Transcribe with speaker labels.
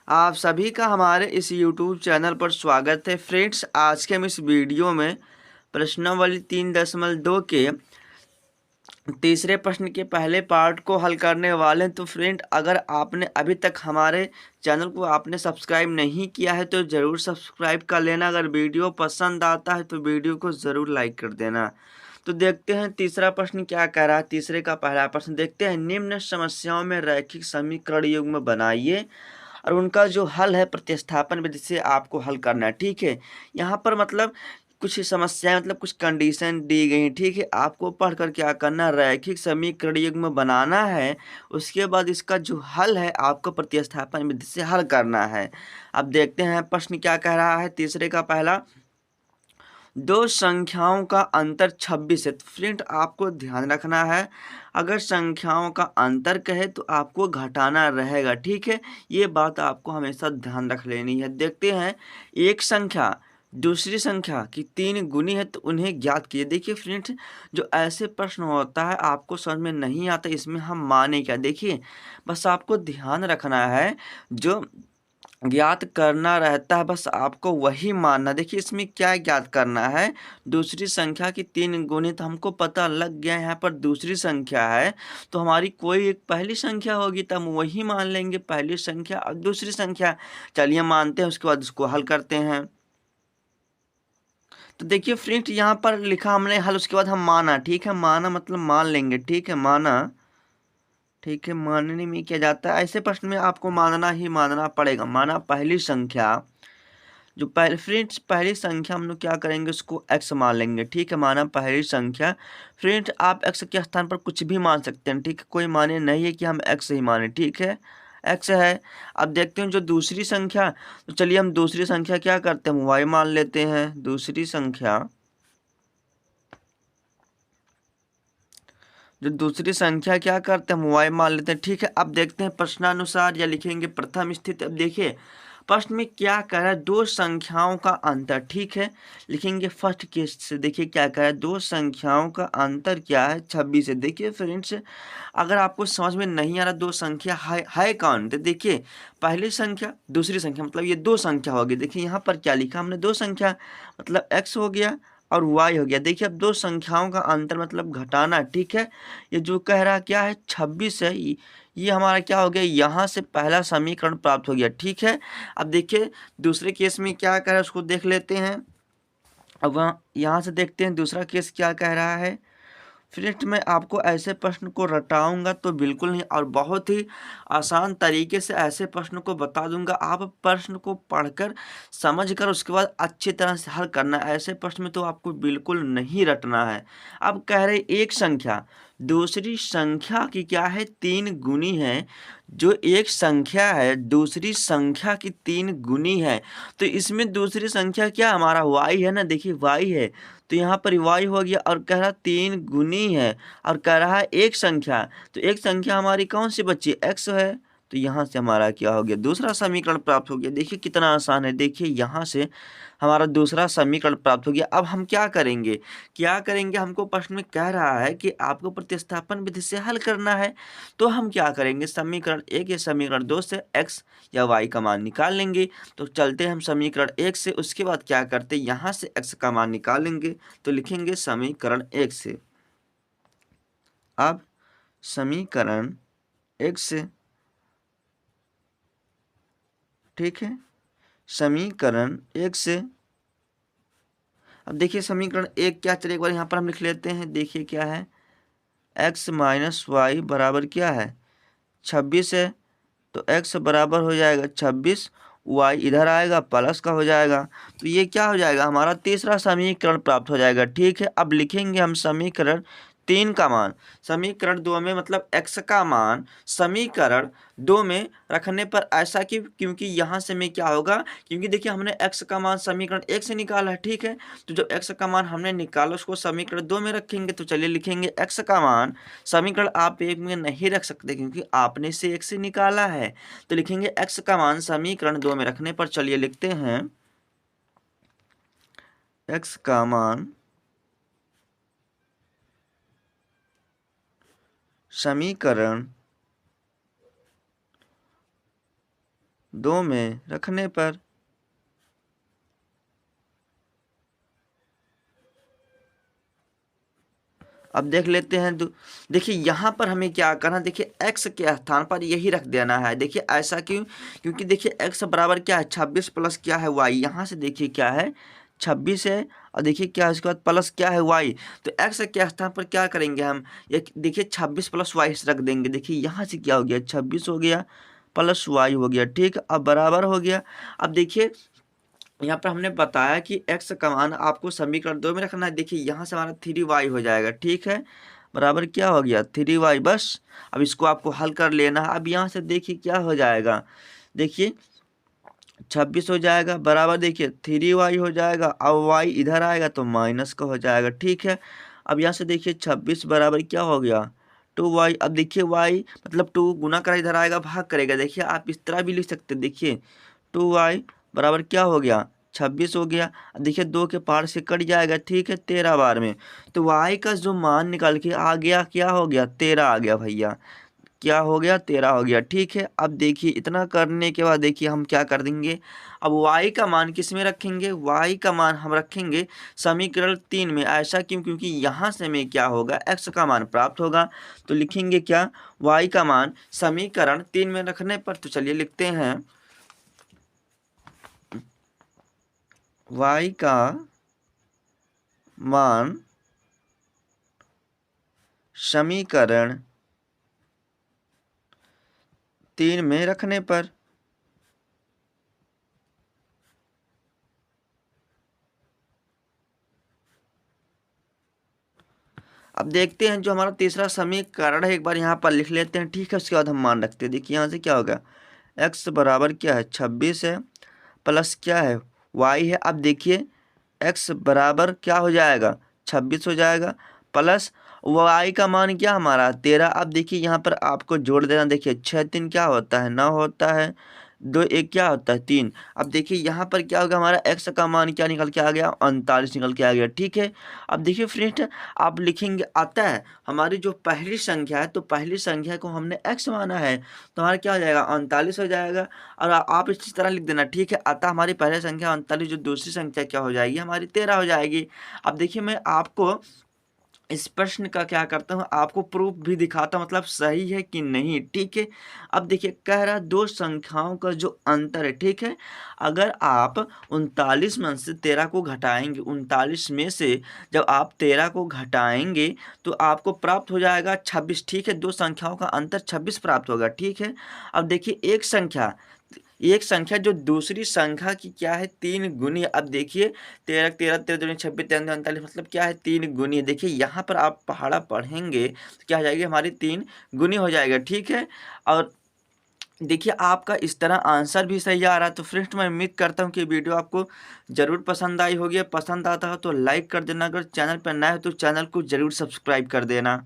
Speaker 1: आप सभी का हमारे इस YouTube चैनल पर स्वागत है। फ्रेंड्स, आज के हम इस वीडियो में प्रश्नावली 3.2 के तीसरे प्रश्न के पहले पार्ट को हल करने वाले हैं। तो फ्रेंड, अगर आपने अभी तक हमारे चैनल को आपने सब्सक्राइब नहीं किया है तो ज़रूर सब्सक्राइब कर लेना। अगर वीडियो पसंद आता है तो वीडियो को ज़रूर लाइक कर देना। तो देखते हैं तीसरा प्रश्न क्या कह रहा है। तीसरे का पहला प्रश्न देखते हैं। निम्न समस्याओं में रैखिक समीकरण युग्म बनाइए और उनका जो हल है प्रतिस्थापन विधि से आपको हल करना है। ठीक है, यहाँ पर मतलब कुछ समस्याएं मतलब कुछ कंडीशन दी गई। ठीक है, आपको पढ़कर क्या करना, रैखिक समीकरण युग्म बनाना है। उसके बाद इसका जो हल है आपको प्रतिस्थापन विधि से हल करना है। अब देखते हैं प्रश्न क्या कह रहा है। तीसरे का पहला, दो संख्याओं का अंतर 26 है। तो फ्रेंड, आपको ध्यान रखना है, अगर संख्याओं का अंतर कहे तो आपको घटाना रहेगा। ठीक है, ये बात आपको हमेशा ध्यान रख लेनी है। देखते हैं, एक संख्या दूसरी संख्या की 3 गुनी है तो उन्हें ज्ञात कीजिए। देखिए फ्रेंड्स, जो ऐसे प्रश्न होता है आपको समझ में नहीं आता, इसमें हम माने क्या। देखिए, बस आपको ध्यान रखना है, जो ज्ञात करना रहता है बस आपको वही मानना। देखिए, इसमें क्या ज्ञात करना है, दूसरी संख्या की 3 गुनी। तो हमको पता लग गया यहाँ पर दूसरी संख्या है तो हमारी कोई एक पहली संख्या होगी तो हम वही मान लेंगे, पहली संख्या और दूसरी संख्या। चलिए मानते हैं, उसके बाद उसको हल करते हैं। तो देखिए फ्रेंड, यहाँ पर लिखा हमने हल, उसके बाद हम माना। ठीक है, माना मतलब मान लेंगे। ठीक है, माना। ठीक है, मानने में क्या जाता है, ऐसे प्रश्न में आपको मानना ही मानना पड़ेगा। माना पहली संख्या, जो पहले फ्रेंड्स पहली संख्या हम लोग क्या करेंगे, उसको x मान लेंगे। ठीक है, माना पहली संख्या। फ्रेंड्स, आप x के स्थान पर कुछ भी मान सकते हैं। ठीक है, कोई माने नहीं है कि हम x ही माने। ठीक है, x है। अब देखते हैं जो दूसरी संख्या, तो चलिए हम दूसरी संख्या क्या करते हैं, y मान लेते हैं। दूसरी संख्या, जो दूसरी संख्या क्या करते हैं, हम y मान लेते हैं। ठीक है, अब देखते हैं प्रश्नानुसार, या लिखेंगे प्रथम स्थिति। अब देखिए प्रश्न में क्या कह रहा है, दो संख्याओं का अंतर। ठीक है, लिखेंगे फर्स्ट केस से। देखिए क्या कह रहा है, दो संख्याओं का अंतर क्या है, 26 है। देखिए फ्रेंड्स, अगर आपको समझ में नहीं आ रहा दो संख्या है कौन, तो देखिए पहली संख्या दूसरी संख्या मतलब ये दो संख्या होगी। देखिए यहाँ पर क्या लिखा हमने, दो संख्या मतलब x हो गया और y हो गया। देखिए अब दो संख्याओं का अंतर मतलब घटाना। ठीक है, ये जो कह रहा क्या है, 26 है। ये हमारा क्या हो गया, यहाँ से पहला समीकरण प्राप्त हो गया। ठीक है, अब देखिए दूसरे केस में क्या कह रहा है उसको देख लेते हैं। अब वहाँ यहाँ से देखते हैं दूसरा केस क्या कह रहा है। फ्रेंड्स, मैं आपको ऐसे प्रश्न को रटाऊंगा तो बिल्कुल नहीं, और बहुत ही आसान तरीके से ऐसे प्रश्न को बता दूंगा। आप प्रश्न को पढ़कर समझकर उसके बाद अच्छी तरह से हल करना। ऐसे प्रश्न में तो आपको बिल्कुल नहीं रटना है। अब कह रहे एक संख्या दूसरी संख्या की क्या है, 3 गुनी है। जो एक संख्या है दूसरी संख्या की 3 गुनी है, तो इसमें दूसरी संख्या क्या हमारा y है ना। देखिए y है, तो यहाँ पर y हो गया, और कह रहा 3 गुनी है, और कह रहा है एक संख्या। तो एक संख्या हमारी कौन सी बच्ची, x है। तो यहाँ से हमारा क्या हो गया, दूसरा समीकरण प्राप्त हो गया। देखिए कितना आसान है। देखिए यहाँ से हमारा दूसरा समीकरण प्राप्त हो गया। अब हम क्या करेंगे, हमको प्रश्न में कह रहा है कि आपको प्रतिस्थापन विधि से हल करना है। तो हम क्या करेंगे, समीकरण 1 या समीकरण 2 से x या y का मान निकाल लेंगे। तो चलते हैं हम समीकरण 1 से, उसके बाद क्या करते हैं, यहाँ से x का मान निकालेंगे। तो लिखेंगे समीकरण 1 से। अब समीकरण 1 से, ठीक है, समीकरण 1 से। अब देखिए समीकरण 1 क्या चलेगा, एक बार यहाँ पर हम लिख लेते हैं। देखिए क्या है, x माइनस वाई बराबर क्या है, 26 है। तो x बराबर हो जाएगा 26, y इधर आएगा प्लस का हो जाएगा। तो ये क्या हो जाएगा, हमारा तीसरा समीकरण प्राप्त हो जाएगा। ठीक है, अब लिखेंगे हम समीकरण 3 का मान समीकरण 2 में, मतलब x का मान समीकरण 2 में रखने पर ऐसा कि, क्योंकि यहाँ से में क्या होगा, क्योंकि देखिए हमने x का मान समीकरण 1 से निकाला है। ठीक है, तो जब x का मान हमने निकाला उसको समीकरण 2 में रखेंगे। तो चलिए लिखेंगे x का मान, समीकरण आप 1 में नहीं रख सकते क्योंकि आपने से 1 से निकाला है। तो लिखेंगे x का मान समीकरण 2 में रखने पर, चलिए लिखते हैं x का मान समीकरण 2 में रखने पर। अब देख लेते हैं। देखिए यहाँ पर हमें क्या करना, देखिए x के स्थान पर यही रख देना है। देखिए ऐसा क्यों, क्योंकि देखिए x बराबर क्या है 26 प्लस क्या है y। यहाँ से देखिए क्या है 26 है, और देखिए क्या है उसके बाद प्लस क्या है y। तो x के स्थान पर क्या करेंगे हम, ये देखिए 26 प्लस y रख देंगे। देखिए यहाँ से क्या हो गया 26 हो गया प्लस y हो गया, ठीक। अब बराबर हो गया। अब देखिए यहाँ पर हमने बताया कि x का मान आपको समीकरण 2 में रखना है। देखिए यहाँ से हमारा 3y हो जाएगा, ठीक है। बराबर क्या हो गया 3y बस। अब इसको आपको हल कर लेना है। अब यहाँ से देखिए क्या हो जाएगा, देखिए 26 हो जाएगा बराबर देखिए 3y हो जाएगा। अब y इधर आएगा तो माइनस का हो जाएगा, ठीक है। अब यहाँ से देखिए 26 बराबर क्या हो गया 2y। अब देखिए y मतलब 2 गुना कर इधर आएगा भाग करेगा। देखिए आप इस तरह भी लिख सकते हैं। देखिए 2y बराबर क्या हो गया 26 हो गया। देखिए 2 के पार से कट जाएगा, ठीक है 13 बार में। तो y का जो मान निकल के आ गया क्या हो गया 13 आ गया भैया। क्या हो गया 13 हो गया, ठीक है। अब देखिए इतना करने के बाद देखिए हम क्या कर देंगे, अब y का मान किस में रखेंगे, y का मान हम रखेंगे समीकरण 3 में। ऐसा क्यों, क्योंकि यहाँ से हमें क्या होगा x का मान प्राप्त होगा। तो लिखेंगे क्या y का मान समीकरण 3 में रखने पर। तो चलिए लिखते हैं y का मान समीकरण 3 में रखने पर। अब देखते हैं जो हमारा तीसरा समीकरण है, एक बार यहाँ पर लिख लेते हैं, ठीक है। उसके बाद हम मान रखते हैं। देखिए यहाँ से क्या होगा x बराबर क्या है 26 है प्लस क्या है y है। अब देखिए x बराबर क्या हो जाएगा 26 हो जाएगा प्लस y का मान क्या हमारा 13। अब देखिए यहाँ पर आपको जोड़ देना। देखिए 6 3 क्या होता है 9 होता है, 2 1 क्या होता है 3। अब देखिए यहाँ पर क्या होगा हमारा x का मान क्या निकल के आ गया 39 निकल के आ गया, ठीक है। अब देखिए फ्रेंड आप लिखेंगे अतः हमारी जो पहली संख्या है, तो पहली संख्या को हमने x माना है, तो हमारा क्या हो जाएगा 39 हो जाएगा। और आप इसी तरह लिख देना, ठीक है। अतः हमारी पहली संख्या 39, जो दूसरी संख्या क्या हो जाएगी हमारी 13 हो जाएगी। अब देखिए मैं आपको इस प्रश्न का क्या करता हूँ, आपको प्रूफ भी दिखाता, मतलब सही है कि नहीं, ठीक है। अब देखिए कह रहा दो संख्याओं का जो अंतर है, ठीक है। अगर आप 39 में से 13 को घटाएंगे, 39 में से जब आप 13 को घटाएंगे तो आपको प्राप्त हो जाएगा 26, ठीक है। दो संख्याओं का अंतर 26 प्राप्त होगा, ठीक है। अब देखिए एक संख्या जो दूसरी संख्या की क्या है 3 गुनी। अब देखिए 13 13 13 दूनी 26 13 39 मतलब क्या है 3 गुनी। देखिए यहाँ पर आप पहाड़ा पढ़ेंगे तो क्या हो जाएगी हमारी 3 गुनी हो जाएगा, ठीक है। और देखिए आपका इस तरह आंसर भी सही आ रहा है। तो फ्रेंड्स मैं उम्मीद करता हूँ कि वीडियो आपको ज़रूर पसंद आई होगी। पसंद आता हो तो लाइक कर देना, अगर चैनल पर नया हो तो चैनल को ज़रूर सब्सक्राइब कर देना।